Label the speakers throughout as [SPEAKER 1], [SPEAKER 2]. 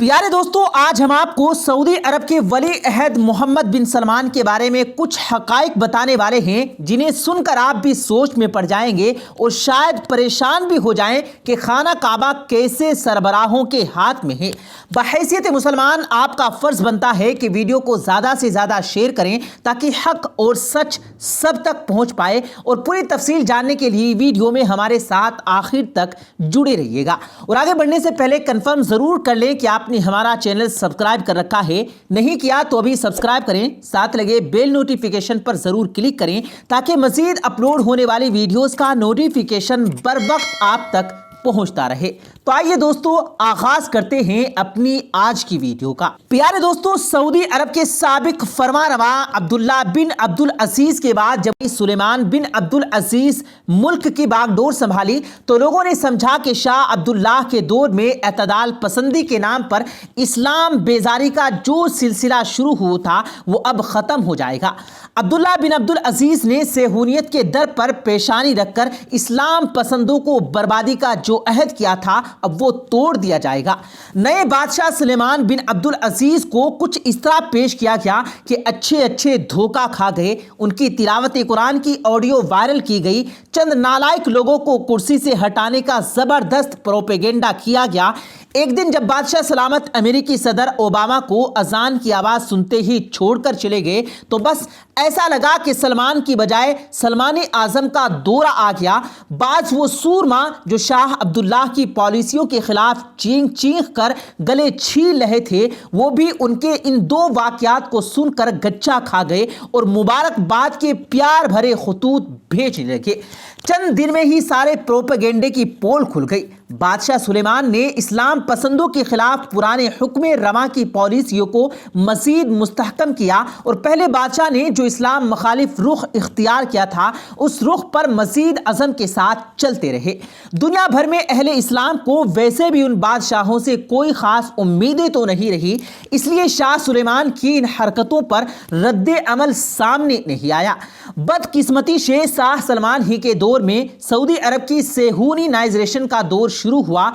[SPEAKER 1] پیارے دوستو، آج ہم آپ کو سعودی عرب کے ولی عہد محمد بن سلمان کے بارے میں کچھ حقائق بتانے والے ہیں جنہیں سن کر آپ بھی سوچ میں پڑ جائیں گے اور شاید پریشان بھی ہو جائیں کہ خانہ کعبہ کیسے سربراہوں کے ہاتھ میں ہے۔ بحیثیت مسلمان آپ کا فرض بنتا ہے کہ ویڈیو کو زیادہ سے زیادہ شیئر کریں تاکہ حق اور سچ سب تک پہنچ پائے، اور پوری تفصیل جاننے کے لیے ویڈیو میں ہمارے ساتھ آخر تک جڑے رہیے گا۔ اور آگے بڑھنے سے پہلے کنفرم ضرور کر لیں کہ آپ نے ہمارا چینل سبسکرائب کر رکھا ہے، نہیں کیا تو ابھی سبسکرائب کریں، ساتھ لگے بیل نوٹیفیکیشن پر ضرور کلک کریں تاکہ مزید اپلوڈ ہونے والی ویڈیوز کا نوٹیفیکیشن بر وقت آپ تک پہنچتا رہے۔ تو آئیے دوستو، آغاز کرتے ہیں اپنی آج کی ویڈیو کا۔ پیارے دوستو، سعودی عرب کے سابق فرمانروا عبداللہ بن عبدالعزیز کے بعد جب سلیمان بن عبدالعزیز ملک کی باغ ڈور سنبھالی تو لوگوں نے سمجھا کہ شاہ عبداللہ کے دور میں اعتدال پسندی کے نام پر اسلام بیزاری کا جو سلسلہ شروع ہوا تھا وہ اب ختم ہو جائے گا۔ عبداللہ بن عبدالعزیز نے صہیونیت کے در پر پیشانی رکھ کر اسلام پسندوں کو بربادی کا جو عہد کیا تھا اب وہ توڑ دیا جائے گا۔ نئے بادشاہ سلیمان بن عبدالعزیز کو کچھ اس طرح پیش کیا گیا کہ اچھے دھوکہ کھا گئے۔ ان کی تلاوت قرآن کی آڈیو وائرل کی گئی، چند نالائق لوگوں کو کرسی سے ہٹانے کا زبردست پروپیگنڈا کیا گیا۔ ایک دن جب بادشاہ سلامت امریکی صدر اوباما کو اذان کی آواز سنتے ہی چھوڑ کر چلے گئے تو بس ایسا لگا کہ سلمان کی بجائے سلمان اعظم کا دورہ آ گیا۔ بعض وہ سورما جو شاہ عبداللہ کی پالیسیوں کے خلاف چینخ کر گلے چھیل رہے تھے، وہ بھی ان کے ان دو واقعات کو سن کر گچا کھا گئے اور مبارکباد کے پیار بھرے خطوط بھیجنے لگے۔ چند دن میں ہی سارے پروپیگنڈے کی پول کھل گئی۔ بادشاہ سلیمان نے اسلام پسندوں کے خلاف پرانے حکم رواں کی پالیسیوں کو مزید مستحکم کیا اور پہلے بادشاہ نے جو اسلام مخالف رخ اختیار کیا تھا اس رخ پر مزید عزم کے ساتھ چلتے رہے۔ دنیا بھر میں اہل اسلام کو ویسے بھی ان بادشاہوں سے کوئی خاص امیدیں تو نہیں رہی، اس لیے شاہ سلیمان کی ان حرکتوں پر رد عمل سامنے نہیں آیا۔ بدقسمتی سے شاہ سلمان ہی کے دور میں سعودی عرب کی صہیونائزیشن کا دور شروع ہوا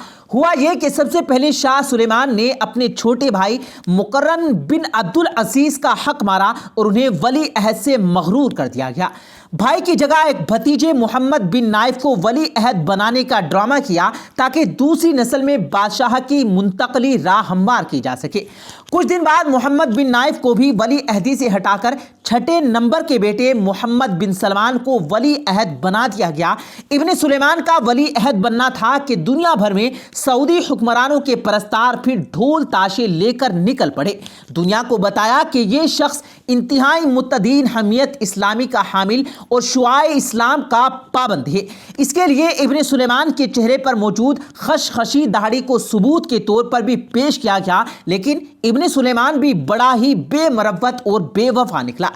[SPEAKER 1] یہ کہ سب سے پہلے شاہ سلیمان نے اپنے چھوٹے بھائی مقرن بن عبدالعزیز کا حق مارا اور انہیں ولی عہد سے مغرور کر دیا گیا۔ بھائی کی جگہ ایک بھتیجے محمد بن نائف کو ولی عہد بنانے کا ڈرامہ کیا تاکہ دوسری نسل میں بادشاہ کی منتقلی راہ ہموار کی جا سکے۔ کچھ دن بعد محمد بن نائف کو بھی ولی عہدی سے ہٹا کر چھٹے نمبر کے بیٹے محمد بن سلمان کو ولی عہد بنا دیا گیا۔ ابن سلیمان کا ولی عہد بننا تھا کہ دنیا بھر میں سعودی حکمرانوں کے پرستار پھر ڈھول تاشے لے کر نکل پڑے، دنیا کو بتایا کہ یہ شخص انتہائی متدین حمیت اسلامی کا حامل اور شعائع اسلام کا پابند ہے۔ اس کے لیے ابن سلیمان کے چہرے پر موجود خشخشی داڑھی کو ثبوت کے طور پر بھی پیش کیا گیا، لیکن ابن سلیمان بھی بڑا ہی بے مروت اور بے وفا نکلا۔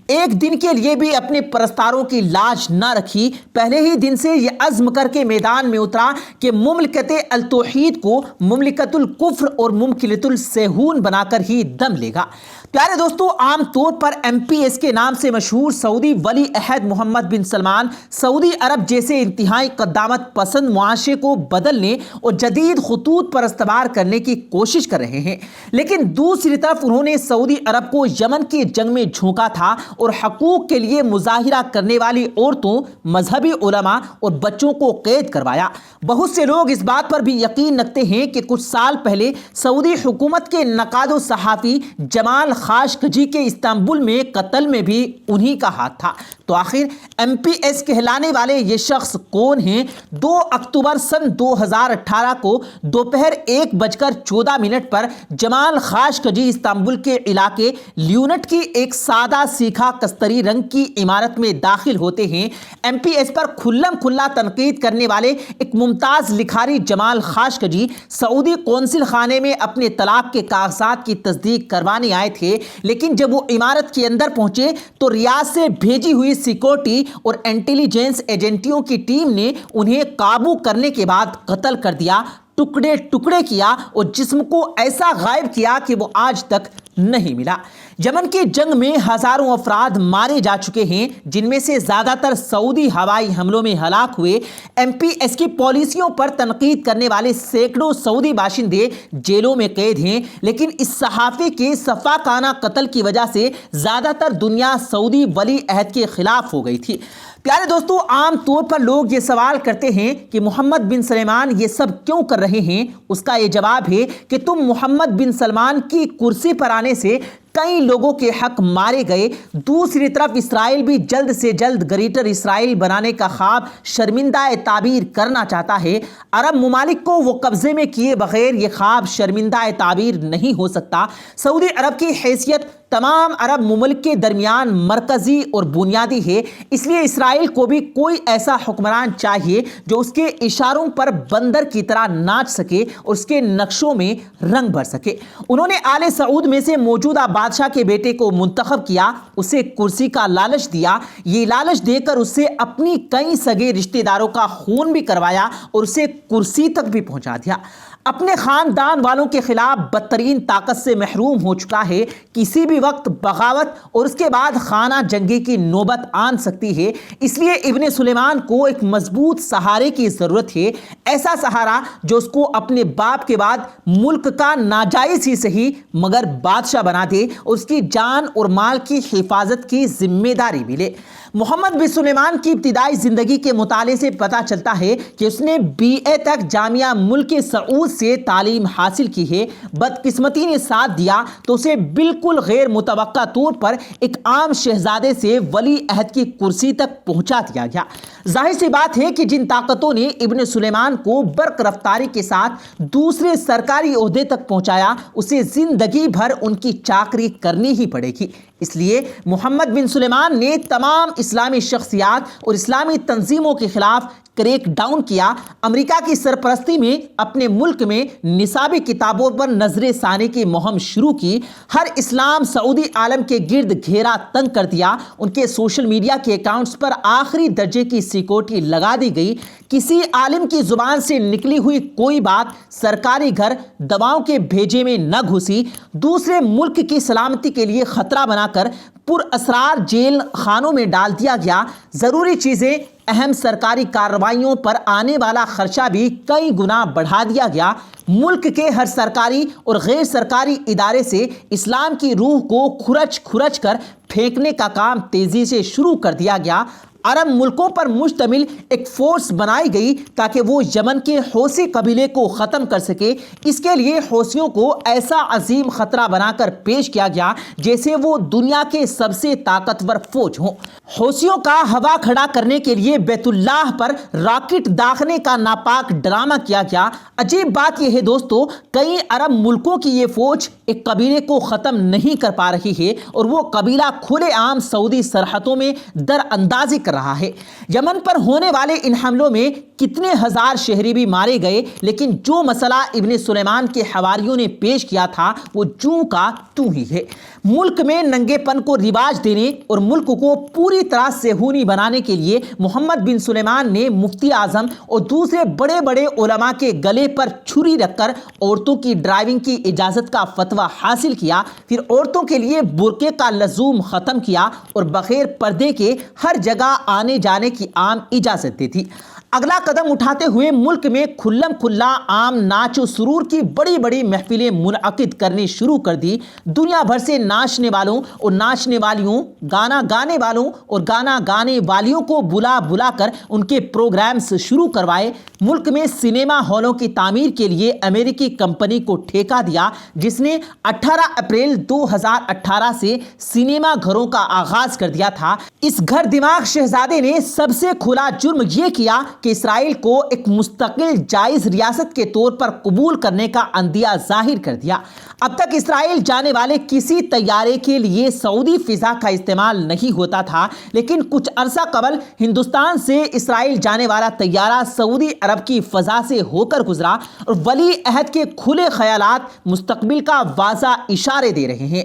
[SPEAKER 1] ایک دن کے لیے بھی اپنے پرستاروں کی لاج نہ رکھی، پہلے ہی دن سے یہ عزم کر کے میدان میں اترا کہ مملکت التوحید کو مملکت الکفر اور مملکت الصہیون بنا کر ہی دم لے گا۔ پیارے دوستو، عام طور پر MPS کے نام سے مشہور سعودی ولی عہد محمد بن سلمان سعودی عرب جیسے انتہائی قدامت پسند معاشرے کو بدلنے اور جدید خطوط پر استوار کرنے کی کوشش کر رہے ہیں، لیکن دوسری طرف انہوں نے سعودی عرب کو یمن کی جنگ میں جھونکا تھا اور حقوق کے لیے مظاہرہ کرنے والی عورتوں، مذہبی علماء اور بچوں کو قید کروایا۔ بہت سے لوگ اس بات پر بھی یقین رکھتے ہیں کہ کچھ سال پہلے سعودی حکومت کے نقاد و صحافی جمال خاشقجی کے استنبول میں قتل میں بھی انہی کا ہاتھ تھا۔ تو آخر MPS کہلانے والے یہ شخص کون ہیں؟ 2 اکتوبر سن 2018 کو دوپہر 1:14 پر جمال خاشقجی استنبول کے علاقے لیونٹ کی ایک سادہ سیکھا کستری رنگ کی عمارت میں داخل ہوتے ہیں۔ MPS پر کھلم کھلا تنقید کرنے والے ایک ممتاز لکھاری جمال خاشقجی سعودی قونصل خانے میں اپنے طلاق کے کاغذات کی تصدیق کروانے آئے تھے، لیکن جب وہ عمارت کے اندر پہنچے تو ریاض سے بھیجی ہوئی سیکورٹی اور انٹیلیجنس ایجنٹوں کی ٹیم نے انہیں قابو کرنے کے بعد قتل کر دیا۔ ٹکڑے ٹکڑے کیا اور جسم کو ایسا غائب کیا کہ وہ آج تک نہیں ملا۔ یمن کی جنگ میں ہزاروں افراد مارے جا چکے ہیں، جن میں سے زیادہ تر سعودی ہوائی حملوں میں ہلاک ہوئے۔ MPS کی پالیسیوں پر تنقید کرنے والے سینکڑوں سعودی باشندے جیلوں میں قید ہیں، لیکن اس صحافی کے سفاکانہ قتل کی وجہ سے زیادہ تر دنیا سعودی ولی عہد کے خلاف ہو گئی تھی۔ پیارے دوستو، عام طور پر لوگ یہ سوال کرتے ہیں کہ محمد بن سلمان یہ سب کیوں کر رہے ہیں؟ اس کا یہ جواب ہے کہ تم محمد بن سلمان کی کرسی پر آنے سے کئی لوگوں کے حق مارے گئے، دوسری طرف اسرائیل بھی جلد سے جلد گریٹر اسرائیل بنانے کا خواب شرمندہ تعبیر کرنا چاہتا ہے۔ عرب ممالک کو وہ قبضے میں کیے بغیر یہ خواب شرمندہ تعبیر نہیں ہو سکتا۔ سعودی عرب کی حیثیت تمام عرب ممالک کے درمیان مرکزی اور بنیادی ہے، اس لیے اسرائیل کو بھی کوئی ایسا حکمران چاہیے جو اس کے اشاروں پر بندر کی طرح ناچ سکے اور اس کے نقشوں میں رنگ بھر سکے۔ انہوں نے آل سعود میں سے موجودہ بادشاہ کے بیٹے کو منتخب کیا، اسے کرسی کا لالچ دیا، یہ لالچ دے کر اسے اپنی کئی سگے رشتہ داروں کا خون بھی کروایا اور اسے کرسی تک بھی پہنچا دیا۔ اپنے خاندان والوں کے خلاف بدترین طاقت سے محروم ہو چکا ہے، کسی بھی وقت بغاوت اور اس کے بعد خانہ جنگی کی نوبت آن سکتی ہے۔ اس لیے ابن سلیمان کو ایک مضبوط سہارے کی ضرورت ہے، ایسا سہارا جو اس کو اپنے باپ کے بعد ملک کا ناجائز ہی صحیح مگر بادشاہ بنا دے اور اس کی جان اور مال کی حفاظت کی ذمہ داری ملے۔ محمد بن سلیمان کی ابتدائی زندگی کے مطالعے سے پتہ چلتا ہے کہ اس نے BA تک جامعہ ملک سعود سے تعلیم حاصل کی ہے۔ بدقسمتی نے ساتھ دیا تو اسے بالکل غیر متوقع طور پر ایک عام شہزادے سے ولی عہد کی کرسی تک پہنچا دیا گیا۔ ظاہر سی بات ہے کہ جن طاقتوں نے ابن سلیمان کو برق رفتاری کے ساتھ دوسرے سرکاری عہدے تک پہنچایا، اسے زندگی بھر ان کی چاکری کرنی ہی پڑے گی۔ اس لیے محمد بن سلیمان نے تمام اسلامی شخصیات اور اسلامی تنظیموں کے خلاف کریک ڈاؤن کیا۔ امریکہ کی سرپرستی میں اپنے ملک میں نصابی کتابوں پر نظر ثانی کی مہم شروع کی، ہر اسلام سعودی عالم کے گرد گھیرا تنگ کر دیا، ان کے سوشل میڈیا کے اکاؤنٹس پر آخری درجے کی سیکورٹی لگا دی گئی، کسی عالم کی زبان سے نکلی ہوئی کوئی بات سرکاری گھر دواؤں کے بھیجے میں نہ گھسی، دوسرے ملک کی سلامتی کے لیے خطرہ بنا کر پر اسرار جیل خانوں میں ڈال دیا گیا، ضروری چیزیں اہم سرکاری کارروائیوں پر آنے والا خرچہ بھی کئی گنا بڑھا دیا گیا، ملک کے ہر سرکاری اور غیر سرکاری ادارے سے اسلام کی روح کو کھرچ کھرچ کر پھینکنے کا کام تیزی سے شروع کر دیا گیا۔ عرب ملکوں پر مشتمل ایک فورس بنائی گئی تاکہ وہ یمن کے حوثی قبیلے کو ختم کر سکے۔ اس کے لیے حوثیوں کو ایسا عظیم خطرہ بنا کر پیش کیا گیا جیسے وہ دنیا کے سب سے طاقتور فوج ہوں۔ حوثیوں کا ہوا کھڑا کرنے کے لیے بیت اللہ پر راکٹ داغنے کا ناپاک ڈرامہ کیا گیا۔ عجیب بات یہ ہے دوستو، کئی عرب ملکوں کی یہ فوج ایک قبیلے کو ختم نہیں کر پا رہی ہے اور وہ قبیلہ کھلے عام سعودی سرحدوں میں در اندازی کر رہا ہے۔ یمن پر ہونے والے ان حملوں میں کتنے ہزار شہری بھی مارے گئے، لیکن جو مسئلہ ابن سلیمان کے حواریوں نے پیش کیا تھا وہ جوں کا توں ہی ہے۔ ملک میں ننگے پن کو رواج دینے اور ملک کو پوری طرح صہیونی بنانے کے لیے محمد بن سلیمان نے مفتی اعظم اور دوسرے بڑے بڑے علماء کے گلے پر چھری رکھ کر عورتوں کی ڈرائیونگ کی اجازت کا فتویٰ حاصل کیا، پھر عورتوں کے لیے برقعے کا لزوم ختم کیا اور بغیر پردے کے ہر جگہ آنے جانے کی عام اجازت دی تھی۔ اگلا قدم اٹھاتے ہوئے ملک میں کھلم کھلا عام ناچ و سرور کی بڑی بڑی محفلیں منعقد کرنی شروع کر دی، دنیا بھر سے ناچنے والوں اور ناچنے والیوں، گانا گانے والوں اور گانا گانے والیوں کو بلا بلا کر ان کے پروگرامز شروع کروائے۔ ملک میں سنیما ہالوں کی تعمیر کے لیے امریکی کمپنی کو ٹھیکہ دیا، جس نے 18 اپریل 2018 سے سنیما گھروں کا آغاز کر دیا تھا۔ اس گھر دماغ شہزادے نے سب سے کھلا جرم یہ کیا کہ اسرائیل کو ایک مستقل جائز ریاست کے طور پر قبول کرنے کا عندیہ ظاہر کر دیا۔ اب تک اسرائیل جانے والے کسی طیارے کے لیے سعودی فضا کا استعمال نہیں ہوتا تھا، لیکن کچھ عرصہ قبل ہندوستان سے اسرائیل جانے والا طیارہ سعودی عرب کی فضا سے ہو کر گزرا اور ولی عہد کے کھلے خیالات مستقبل کا واضح اشارے دے رہے ہیں۔